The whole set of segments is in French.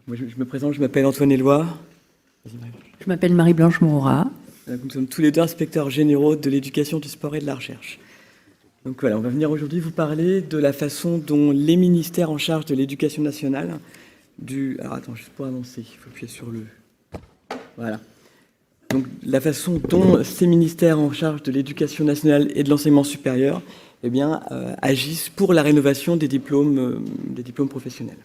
Moi, je me présente, je m'appelle Antoine Éloi. Je m'appelle Marie-Blanche Moura. Nous sommes tous les deux inspecteurs généraux de l'éducation, du sport et de la recherche. Donc voilà, on va venir aujourd'hui vous parler de la façon dont les ministères en charge de l'éducation nationale Alors attends, juste pour avancer, il faut appuyer sur le... Voilà. Donc la façon dont ces ministères en charge de l'éducation nationale et de l'enseignement supérieur agissent pour la rénovation des diplômes professionnels.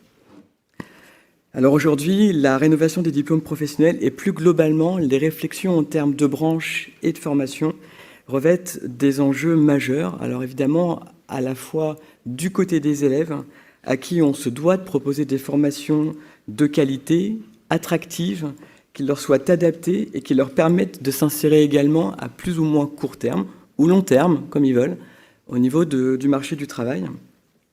Alors aujourd'hui, la rénovation des diplômes professionnels et plus globalement les réflexions en termes de branches et de formation revêtent des enjeux majeurs. Alors évidemment, à la fois du côté des élèves, à qui on se doit de proposer des formations de qualité, attractives, qui leur soient adaptées et qui leur permettent de s'insérer également à plus ou moins court terme, ou long terme, comme ils veulent, au niveau du marché du travail.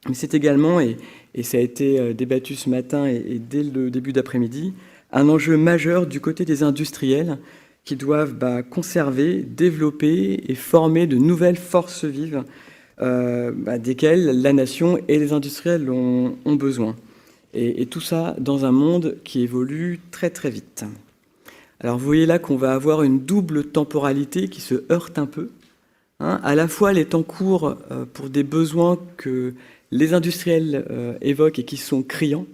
Mais c'est également, et ça a été débattu ce matin et dès le début d'après-midi, un enjeu majeur du côté des industriels qui doivent conserver, développer et former de nouvelles forces vives desquelles la nation et les industriels ont besoin. Et tout ça dans un monde qui évolue très très vite. Alors vous voyez là qu'on va avoir une double temporalité qui se heurte un peu. À la fois les temps courts pour des besoins que les industriels évoquent et qui sont criants,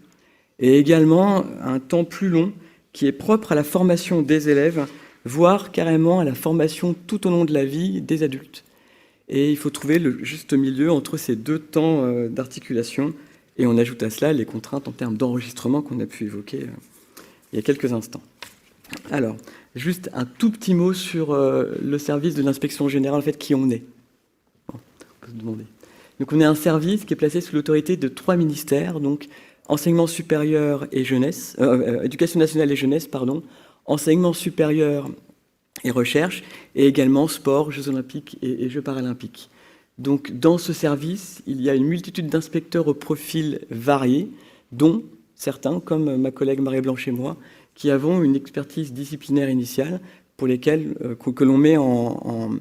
et également un temps plus long qui est propre à la formation des élèves, voire carrément à la formation tout au long de la vie des adultes. Et il faut trouver le juste milieu entre ces deux temps d'articulation, et on ajoute à cela les contraintes en termes d'enregistrement qu'on a pu évoquer il y a quelques instants. Alors, juste un tout petit mot sur le service de l'inspection générale, en fait, qui on est. Bon, on peut se demander. Donc on est un service qui est placé sous l'autorité de 3 ministères, donc enseignement supérieur et jeunesse, éducation nationale et jeunesse, pardon, enseignement supérieur et recherche, et également sport, Jeux olympiques et Jeux paralympiques. Donc dans ce service, il y a une multitude d'inspecteurs au profil varié, dont certains, comme ma collègue Marie-Blanche et moi, qui avons une expertise disciplinaire initiale pour lesquelles que l'on met en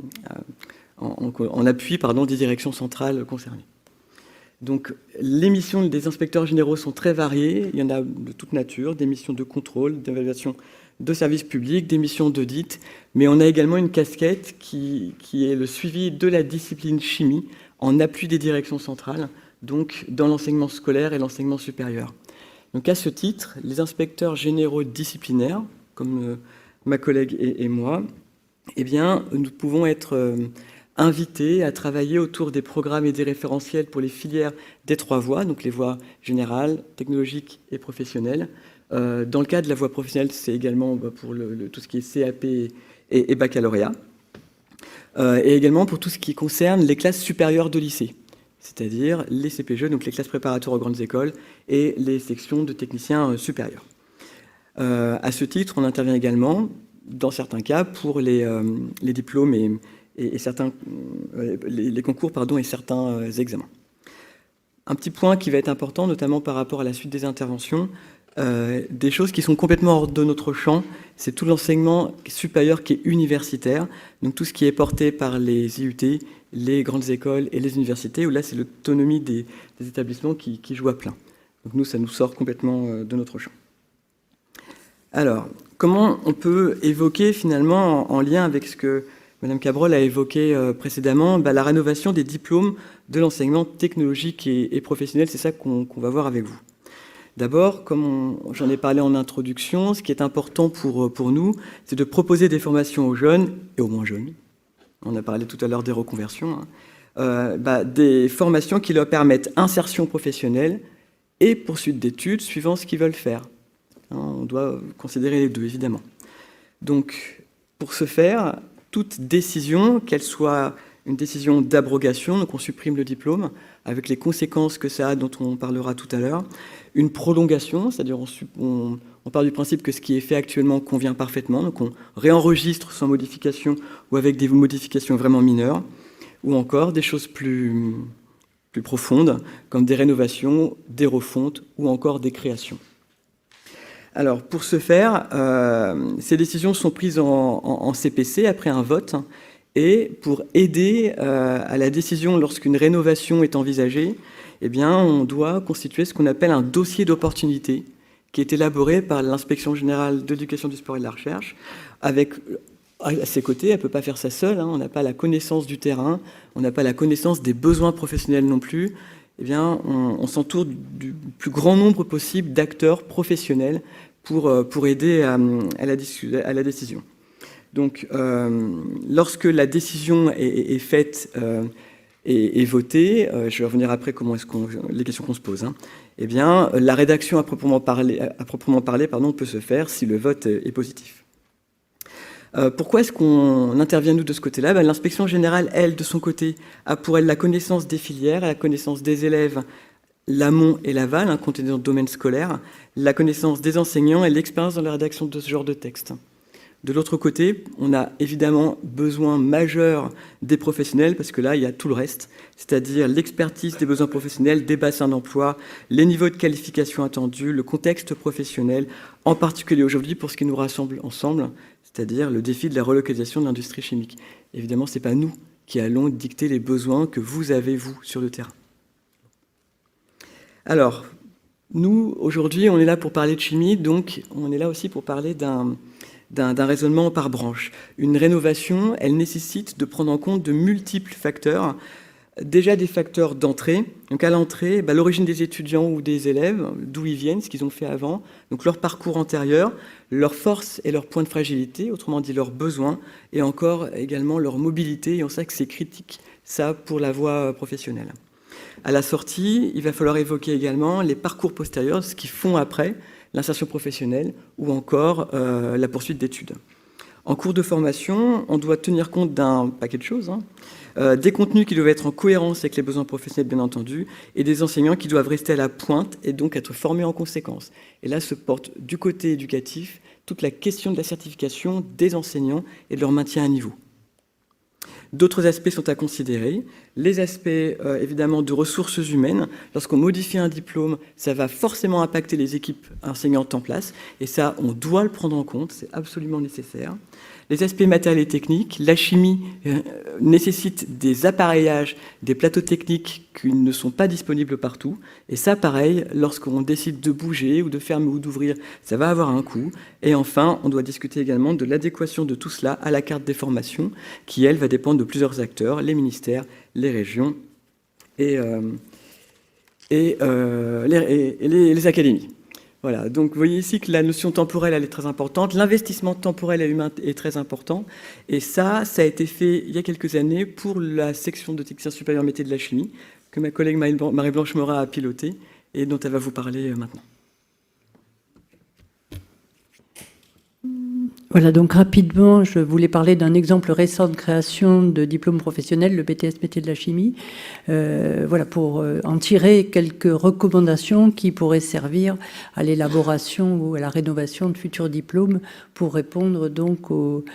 appui des directions centrales concernées. Donc, les missions des inspecteurs généraux sont très variées. Il y en a de toute nature, des missions de contrôle, d'évaluation de services publics, des missions d'audit, mais on a également une casquette qui est le suivi de la discipline chimie en appui des directions centrales, donc dans l'enseignement scolaire et l'enseignement supérieur. Donc, à ce titre, les inspecteurs généraux disciplinaires, comme ma collègue et moi, nous pouvons être invités à travailler autour des programmes et des référentiels pour les filières des 3 voies, donc les voies générales, technologiques et professionnelles. Dans le cas de la voie professionnelle, c'est également pour tout ce qui est CAP et baccalauréat, et également pour tout ce qui concerne les classes supérieures de lycée, c'est-à-dire les CPGE, donc les classes préparatoires aux grandes écoles, et les sections de techniciens supérieurs. À ce titre, on intervient également, dans certains cas, pour les diplômes et certains, les concours et certains examens. Un petit point qui va être important, notamment par rapport à la suite des interventions, des choses qui sont complètement hors de notre champ, c'est tout l'enseignement supérieur qui est universitaire, donc tout ce qui est porté par les IUT, les grandes écoles et les universités, où là c'est l'autonomie des établissements qui joue à plein. Donc nous, ça nous sort complètement de notre champ. Alors, comment on peut évoquer finalement, en lien avec ce que Mme Cabrol a évoqué précédemment, la rénovation des diplômes de l'enseignement technologique et professionnel, c'est ça qu'on va voir avec vous. D'abord, comme j'en ai parlé en introduction, ce qui est important pour nous, c'est de proposer des formations aux jeunes et aux moins jeunes. On a parlé tout à l'heure des reconversions. Des formations qui leur permettent insertion professionnelle et poursuite d'études suivant ce qu'ils veulent faire. On doit considérer les deux, évidemment. Donc, pour ce faire, toute décision, qu'elle soit une décision d'abrogation, donc on supprime le diplôme, avec les conséquences que ça a, dont on parlera tout à l'heure, une prolongation, c'est-à-dire on part du principe que ce qui est fait actuellement convient parfaitement, donc on réenregistre sans modification ou avec des modifications vraiment mineures, ou encore des choses plus profondes, comme des rénovations, des refontes ou encore des créations. Alors, pour ce faire, ces décisions sont prises en CPC après un vote, et pour aider à la décision lorsqu'une rénovation est envisagée, on doit constituer ce qu'on appelle un dossier d'opportunité, qui est élaboré par l'Inspection générale de l'éducation, du sport et de la recherche, avec à ses côtés, elle ne peut pas faire ça seule, on n'a pas la connaissance du terrain, on n'a pas la connaissance des besoins professionnels non plus. Eh bien, on s'entoure du plus grand nombre possible d'acteurs professionnels pour aider à la décision. Donc, lorsque la décision est faite et votée, je vais revenir après comment les questions qu'on se pose, eh bien, la rédaction à proprement parler, peut se faire si le vote est positif. Pourquoi est-ce qu'on intervient, nous, de ce côté-là? L'inspection générale, elle, de son côté, a pour elle la connaissance des filières, la connaissance des élèves, l'amont et l'aval, quand on est dans le domaine scolaire, la connaissance des enseignants et l'expérience dans la rédaction de ce genre de texte. De l'autre côté, on a évidemment besoin majeur des professionnels, parce que là, il y a tout le reste, c'est-à-dire l'expertise des besoins professionnels, des bassins d'emploi, les niveaux de qualification attendus, le contexte professionnel, en particulier aujourd'hui pour ce qui nous rassemble ensemble, c'est-à-dire le défi de la relocalisation de l'industrie chimique. Évidemment, ce n'est pas nous qui allons dicter les besoins que vous avez, vous, sur le terrain. Alors, nous, aujourd'hui, on est là pour parler de chimie, donc on est là aussi pour parler d'un raisonnement par branche. Une rénovation, elle nécessite de prendre en compte de multiples facteurs. Déjà des facteurs d'entrée. Donc à l'entrée, l'origine des étudiants ou des élèves, d'où ils viennent, ce qu'ils ont fait avant, donc leur parcours antérieur, leurs forces et leurs points de fragilité, autrement dit leurs besoins, et encore également leur mobilité, et on sait que c'est critique, ça, pour la voie professionnelle. À la sortie, il va falloir évoquer également les parcours postérieurs, ce qu'ils font après, l'insertion professionnelle, ou encore la poursuite d'études. En cours de formation, on doit tenir compte d'un paquet de choses, des contenus qui doivent être en cohérence avec les besoins professionnels, bien entendu, et des enseignants qui doivent rester à la pointe et donc être formés en conséquence. Et là se porte du côté éducatif toute la question de la certification des enseignants et de leur maintien à niveau. D'autres aspects sont à considérer. Les aspects, évidemment, de ressources humaines. Lorsqu'on modifie un diplôme, ça va forcément impacter les équipes enseignantes en place. Et ça, on doit le prendre en compte, c'est absolument nécessaire. Les aspects matériels et techniques. La chimie nécessite des appareillages, des plateaux techniques qui ne sont pas disponibles partout. Et ça, pareil, lorsqu'on décide de bouger ou de fermer ou d'ouvrir, ça va avoir un coût. Et enfin, on doit discuter également de l'adéquation de tout cela à la carte des formations, qui, elle, va dépendre de plusieurs acteurs, les ministères, les régions et les académies. Voilà, donc vous voyez ici que la notion temporelle, elle est très importante. L'investissement temporel et humain est très important. Et ça a été fait il y a quelques années pour la section de technicien supérieur métier de la chimie, que ma collègue Marie-Blanche Morat a pilotée et dont elle va vous parler maintenant. Voilà, donc rapidement, je voulais parler d'un exemple récent de création de diplôme professionnel, le BTS métier de la chimie. Voilà, pour en tirer quelques recommandations qui pourraient servir à l'élaboration ou à la rénovation de futurs diplômes pour répondre donc aux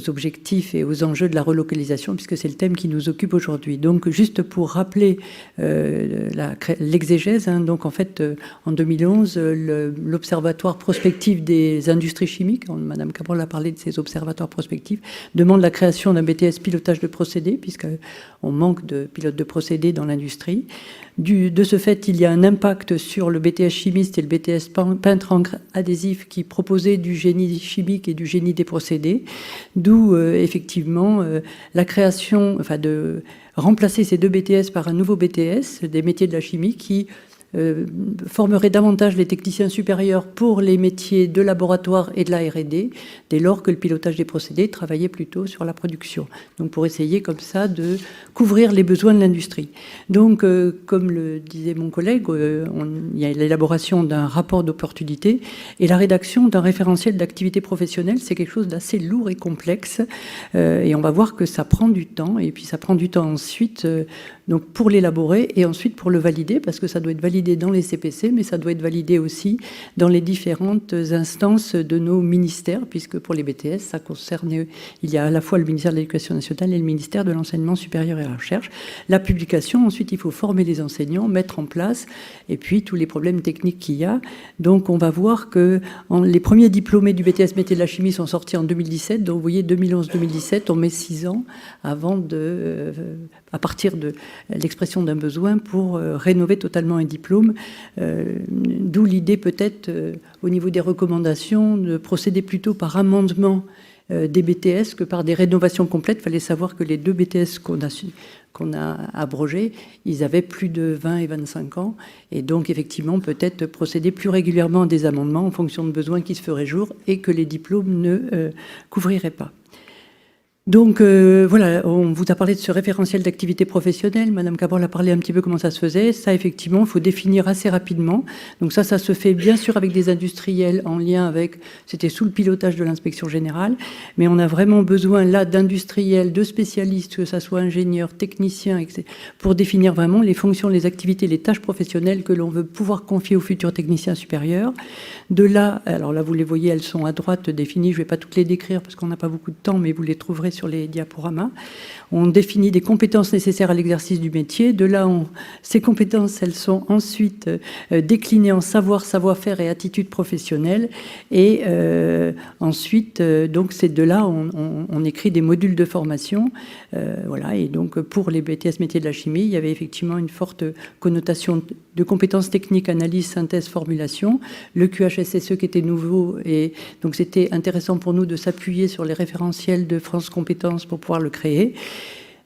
objectifs et aux enjeux de la relocalisation, puisque c'est le thème qui nous occupe aujourd'hui. Donc, juste pour rappeler l'exégèse, donc en fait, en 2011, l'Observatoire prospectif des industries chimiques, Madame Cabral a parlé de ces observatoires prospectifs, demande la création d'un BTS pilotage de procédés, puisqu'on manque de pilotes de procédés dans l'industrie. De ce fait, il y a un impact sur le BTS chimiste et le BTS peintre encre adhésif qui proposait du génie chimique et du génie des procédés, d'où effectivement la création, de remplacer ces deux BTS par un nouveau BTS, des métiers de la chimie, qui formerait davantage les techniciens supérieurs pour les métiers de laboratoire et de la R&D, dès lors que le pilotage des procédés travaillait plutôt sur la production. Donc pour essayer comme ça de couvrir les besoins de l'industrie. Donc comme le disait mon collègue, il y a l'élaboration d'un rapport d'opportunité et la rédaction d'un référentiel d'activité professionnelle, c'est quelque chose d'assez lourd et complexe. Et on va voir que ça prend du temps, et puis ça prend du temps ensuite donc pour l'élaborer et ensuite pour le valider, parce que ça doit être validé dans les CPC, mais ça doit être validé aussi dans les différentes instances de nos ministères, puisque pour les BTS, ça concerne, il y a à la fois le ministère de l'Éducation nationale et le ministère de l'Enseignement supérieur et de la Recherche. La publication, ensuite, il faut former les enseignants, mettre en place, et puis tous les problèmes techniques qu'il y a. Donc, on va voir que les premiers diplômés du BTS métier de la chimie sont sortis en 2017. Donc, vous voyez, 2011-2017, on met 6 ans avant à partir de l'expression d'un besoin pour rénover totalement un diplôme. D'où l'idée peut-être au niveau des recommandations de procéder plutôt par amendement des BTS que par des rénovations complètes. Il fallait savoir que les 2 BTS qu'on a abrogés, ils avaient plus de 20 et 25 ans. Et donc, effectivement, peut-être procéder plus régulièrement à des amendements en fonction de besoins qui se feraient jour et que les diplômes ne couvriraient pas. Donc voilà, on vous a parlé de ce référentiel d'activité professionnelle. Madame Cabrol a parlé un petit peu comment ça se faisait. Ça, effectivement, il faut définir assez rapidement. Donc ça se fait bien sûr avec des industriels en lien avec... C'était sous le pilotage de l'inspection générale. Mais on a vraiment besoin là d'industriels, de spécialistes, que ça soit ingénieurs, techniciens, etc., pour définir vraiment les fonctions, les activités, les tâches professionnelles que l'on veut pouvoir confier aux futurs techniciens supérieurs. De là, alors là, vous les voyez, elles sont à droite définies. Je ne vais pas toutes les décrire parce qu'on n'a pas beaucoup de temps, mais vous les trouverez sur les diaporamas. On définit des compétences nécessaires à l'exercice du métier. De là, ces compétences, elles sont ensuite déclinées en savoir, savoir-faire et attitude professionnelle. Et ensuite, donc c'est de là, on écrit des modules de formation. Voilà. Et donc, pour les BTS métiers de la chimie, il y avait effectivement une forte connotation de compétences techniques, analyse, synthèse, formulation. Le QHSSE qui était nouveau, et donc c'était intéressant pour nous de s'appuyer sur les référentiels de France Compétences pour pouvoir le créer.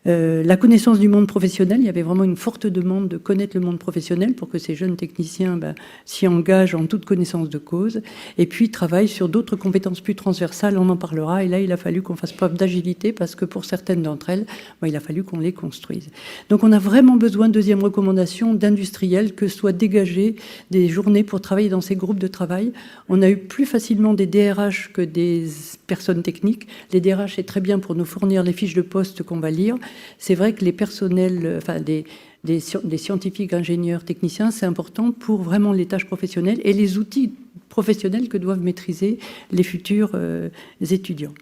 La connaissance du monde professionnel, il y avait vraiment une forte demande de connaître le monde professionnel pour que ces jeunes techniciens s'y engagent en toute connaissance de cause, et puis travaillent sur d'autres compétences plus transversales, on en parlera, et là il a fallu qu'on fasse preuve d'agilité parce que pour certaines d'entre elles, il a fallu qu'on les construise. Donc on a vraiment besoin, deuxième recommandation, d'industriels, que soient dégagées des journées pour travailler dans ces groupes de travail. On a eu plus facilement des DRH que des personnes techniques. Les DRH, c'est très bien pour nous fournir les fiches de poste qu'on va lire. C'est vrai que les personnels, enfin des scientifiques, ingénieurs, techniciens, c'est important pour vraiment les tâches professionnelles et les outils professionnels que doivent maîtriser les futurs étudiants.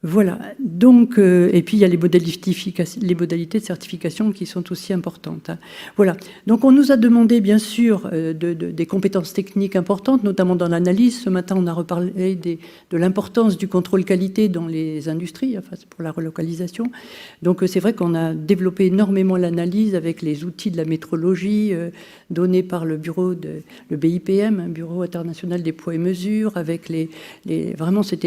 Voilà, donc, et puis il y a les modalités de certification qui sont aussi importantes. Voilà, donc on nous a demandé bien sûr des compétences techniques importantes, notamment dans l'analyse. Ce matin, on a reparlé de l'importance du contrôle qualité dans les industries, enfin, pour la relocalisation. Donc c'est vrai qu'on a développé énormément l'analyse avec les outils de la métrologie donnés par le BIPM, un Bureau international des poids et mesures, avec vraiment c'est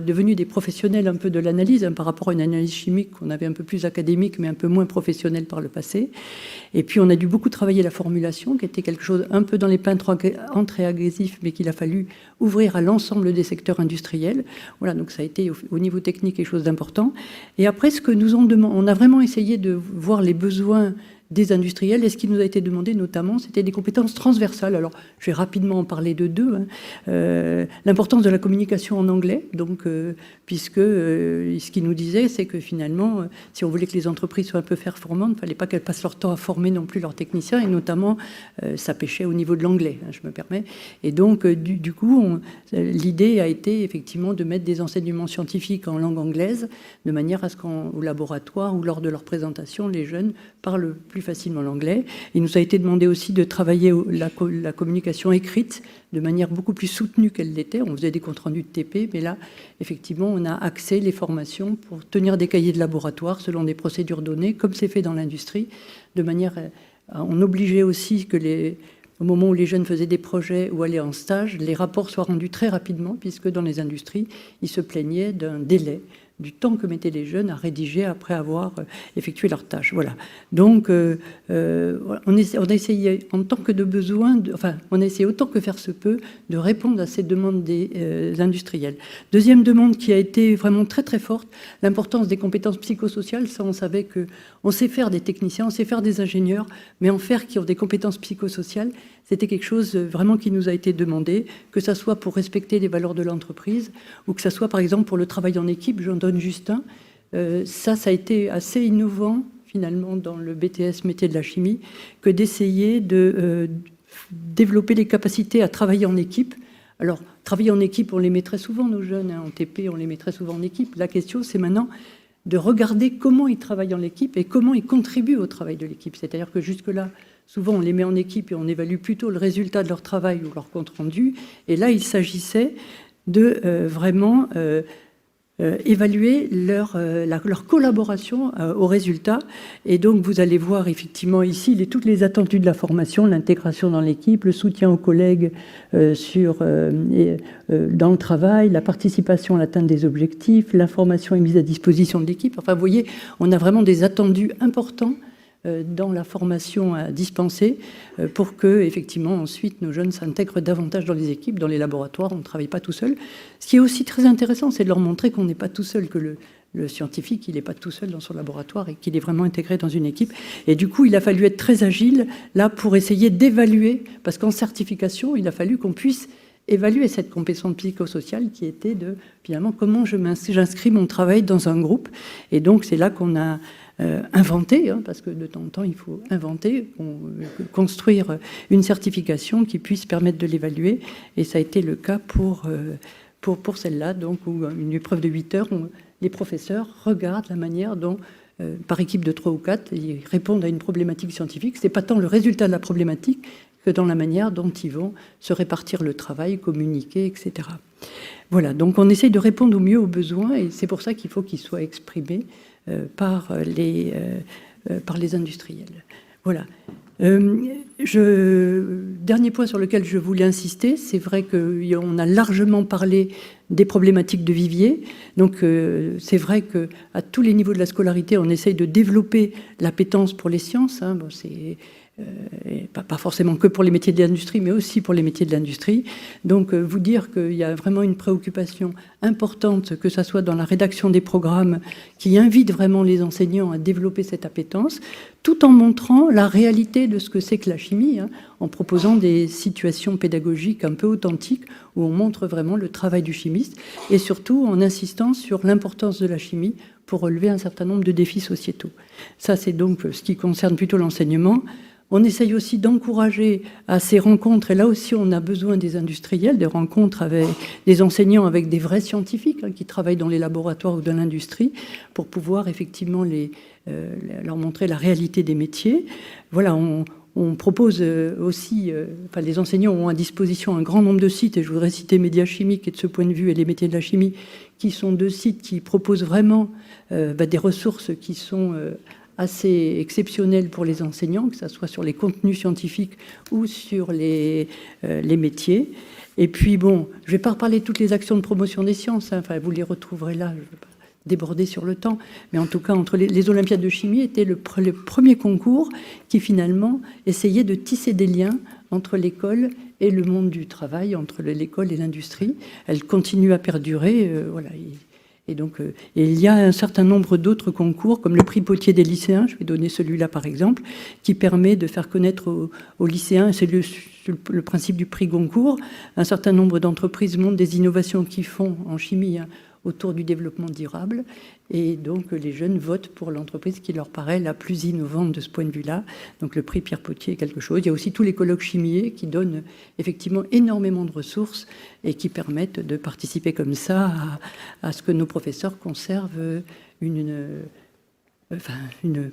devenu des professionnels un peu de l'analyse par rapport à une analyse chimique qu'on avait un peu plus académique mais un peu moins professionnelle par le passé. Et puis on a dû beaucoup travailler la formulation qui était quelque chose un peu dans les peintres anti-agressifs mais qu'il a fallu ouvrir à l'ensemble des secteurs industriels. Voilà, donc ça a été au niveau technique quelque chose d'important. Et après, ce que nous ont demandé, on a vraiment essayé de voir les besoins des industriels. Et ce qui nous a été demandé notamment, c'était des compétences transversales. Alors, je vais rapidement en parler de deux. L'importance de la communication en anglais, donc, puisque ce qu'il nous disait, c'est que finalement, si on voulait que les entreprises soient un peu performantes, il ne fallait pas qu'elles passent leur temps à former non plus leurs techniciens, et notamment, ça pêchait au niveau de l'anglais, je me permets. Et donc, du coup, l'idée a été effectivement de mettre des enseignements scientifiques en langue anglaise, de manière à ce qu'au laboratoire ou lors de leur présentation, les jeunes parlent plus facilement l'anglais. Il nous a été demandé aussi de travailler la communication écrite de manière beaucoup plus soutenue qu'elle l'était. On faisait des comptes rendus de TP, mais là, effectivement, on a axé les formations pour tenir des cahiers de laboratoire selon des procédures données, comme c'est fait dans l'industrie, de manière à on obligeait aussi que au moment où les jeunes faisaient des projets ou allaient en stage, les rapports soient rendus très rapidement, puisque dans les industries, ils se plaignaient d'un délai du temps que mettaient les jeunes à rédiger après avoir effectué leurs tâches. Voilà. Donc, on a essayé, en tant que de besoin, on a essayé autant que faire se peut de répondre à ces demandes des industriels. Deuxième demande qui a été vraiment très très forte, l'importance des compétences psychosociales. Ça, on savait qu'on sait faire des techniciens, on sait faire des ingénieurs, mais en faire qui ont des compétences psychosociales, c'était quelque chose vraiment qui nous a été demandé, que ça soit pour respecter les valeurs de l'entreprise ou que ça soit par exemple pour le travail en équipe. J'en donne juste un. Ça a été assez innovant finalement dans le BTS métier de la chimie que d'essayer de développer les capacités à travailler en équipe. Alors, travailler en équipe, on les met très souvent, nos jeunes, en TP, on les met très souvent en équipe. La question, c'est maintenant de regarder comment ils travaillent en équipe et comment ils contribuent au travail de l'équipe. C'est-à-dire que jusque-là, souvent, on les met en équipe et on évalue plutôt le résultat de leur travail ou leur compte-rendu. Et là, il s'agissait de vraiment évaluer leur collaboration aux résultats. Et donc, vous allez voir effectivement ici toutes les attendus de la formation, l'intégration dans l'équipe, le soutien aux collègues dans le travail, la participation à l'atteinte des objectifs, l'information est mise à disposition de l'équipe. Enfin, vous voyez, on a vraiment des attendus importants dans la formation à dispenser pour que, effectivement, ensuite, nos jeunes s'intègrent davantage dans les équipes, dans les laboratoires. On ne travaille pas tout seul. Ce qui est aussi très intéressant, c'est de leur montrer qu'on n'est pas tout seul, que le scientifique, il n'est pas tout seul dans son laboratoire et qu'il est vraiment intégré dans une équipe. Et du coup, il a fallu être très agile, là, pour essayer d'évaluer, parce qu'en certification, il a fallu qu'on puisse évaluer cette compétence psychosociale qui était de, finalement, comment j'inscris mon travail dans un groupe. Et donc, c'est là qu'on a inventé, parce que de temps en temps, il faut inventer, construire une certification qui puisse permettre de l'évaluer. Et ça a été le cas pour celle-là, donc, où une épreuve de 8 heures, où les professeurs regardent la manière dont, par équipe de 3 ou 4, ils répondent à une problématique scientifique. Ce n'est pas tant le résultat de la problématique que dans la manière dont ils vont se répartir le travail, communiquer, etc. Voilà, donc on essaye de répondre au mieux aux besoins, et c'est pour ça qu'il faut qu'ils soient exprimés par les industriels. Voilà. Dernier point sur lequel je voulais insister, c'est vrai qu'on a largement parlé des problématiques de vivier. Donc c'est vrai qu'à tous les niveaux de la scolarité, on essaye de développer l'appétence pour les sciences. Bon, c'est pas forcément que pour les métiers de l'industrie, mais aussi pour les métiers de l'industrie. Donc vous dire qu'il y a vraiment une préoccupation importante, que ce soit dans la rédaction des programmes, qui invite vraiment les enseignants à développer cette appétence, tout en montrant la réalité de ce que c'est que la chimie, en proposant des situations pédagogiques un peu authentiques, où on montre vraiment le travail du chimiste, et surtout en insistant sur l'importance de la chimie pour relever un certain nombre de défis sociétaux. Ça, c'est donc ce qui concerne plutôt l'enseignement. On essaye aussi d'encourager à ces rencontres, et là aussi on a besoin des industriels, des rencontres avec des enseignants, avec des vrais scientifiques qui travaillent dans les laboratoires ou dans l'industrie, pour pouvoir effectivement leur montrer la réalité des métiers. Voilà, on propose aussi, les enseignants ont à disposition un grand nombre de sites, et je voudrais citer Médias Chimiques, et de ce point de vue, et les métiers de la chimie, qui sont 2 sites qui proposent vraiment des ressources qui sont assez exceptionnel pour les enseignants, que ce soit sur les contenus scientifiques ou sur les métiers. Et puis, bon, je ne vais pas reparler de toutes les actions de promotion des sciences, vous les retrouverez là, je ne vais pas déborder sur le temps, mais en tout cas, entre les Olympiades de chimie était le premier concours qui, finalement, essayait de tisser des liens entre l'école et le monde du travail, entre l'école et l'industrie. Elle continue à perdurer, voilà. Et donc, il y a un certain nombre d'autres concours, comme le prix Potier des lycéens, je vais donner celui-là par exemple, qui permet de faire connaître aux lycéens, c'est le principe du prix Goncourt, un certain nombre d'entreprises montrent des innovations qu'ils font en chimie autour du développement durable, et donc les jeunes votent pour l'entreprise qui leur paraît la plus innovante de ce point de vue-là. Donc le prix Pierre Potier est quelque chose. Il y a aussi tous les colloques chimiers qui donnent effectivement énormément de ressources et qui permettent de participer comme ça à ce que nos professeurs conservent une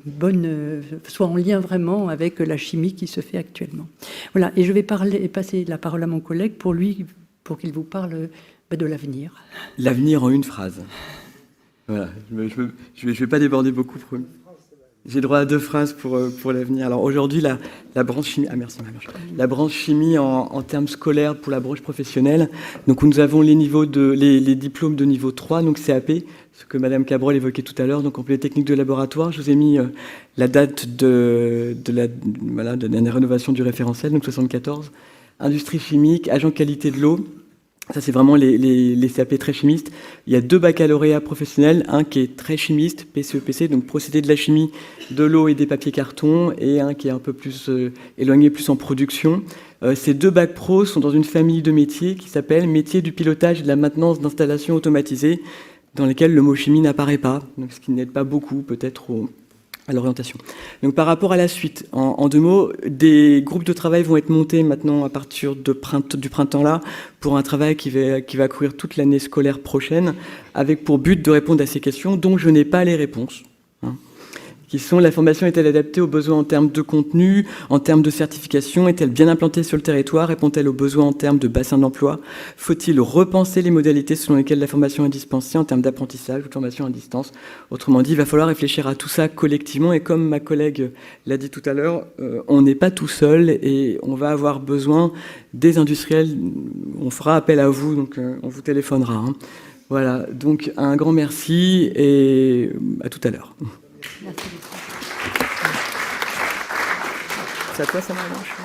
bonne, soit en lien vraiment avec la chimie qui se fait actuellement. Voilà, et je vais passer la parole à mon collègue pour qu'il vous parle de l'avenir. L'avenir en une phrase. Voilà, je vais pas déborder beaucoup. J'ai droit à 2 phrases pour l'avenir. Alors aujourd'hui, la branche chimie, merci Marie-Marche. La branche chimie en termes scolaires pour la branche professionnelle. Donc nous avons les diplômes de niveau 3, donc CAP, ce que Madame Cabrol évoquait tout à l'heure, donc complété technique de laboratoire. Je vous ai mis la date de la rénovation du référentiel, donc 74. Industrie chimique, agent qualité de l'eau. Ça, c'est vraiment les CAP très chimistes. Il y a 2 baccalauréats professionnels, un qui est très chimiste, PCEPC, donc procédé de la chimie, de l'eau et des papiers cartons, et un qui est un peu plus éloigné, plus en production. Ces 2 bacs pro sont dans une famille de métiers qui s'appelle métier du pilotage et de la maintenance d'installations automatisées, dans lesquels le mot chimie n'apparaît pas, donc ce qui n'aide pas beaucoup peut-être à l'orientation. Donc par rapport à la suite, en 2 mots, des groupes de travail vont être montés maintenant à partir du printemps-là pour un travail qui va courir toute l'année scolaire prochaine, avec pour but de répondre à ces questions dont je n'ai pas les réponses. qui sont: la formation est-elle adaptée aux besoins en termes de contenu, en termes de certification? Est-elle bien implantée sur le territoire? Répond-elle aux besoins en termes de bassin d'emploi? Faut-il repenser les modalités selon lesquelles la formation est dispensée en termes d'apprentissage ou de formation à distance? Autrement dit, il va falloir réfléchir à tout ça collectivement, et comme ma collègue l'a dit tout à l'heure, on n'est pas tout seul et on va avoir besoin des industriels. On fera appel à vous, donc on vous téléphonera, hein. Voilà, donc un grand merci et à tout à l'heure. Merci beaucoup. C'est à toi, ça marche.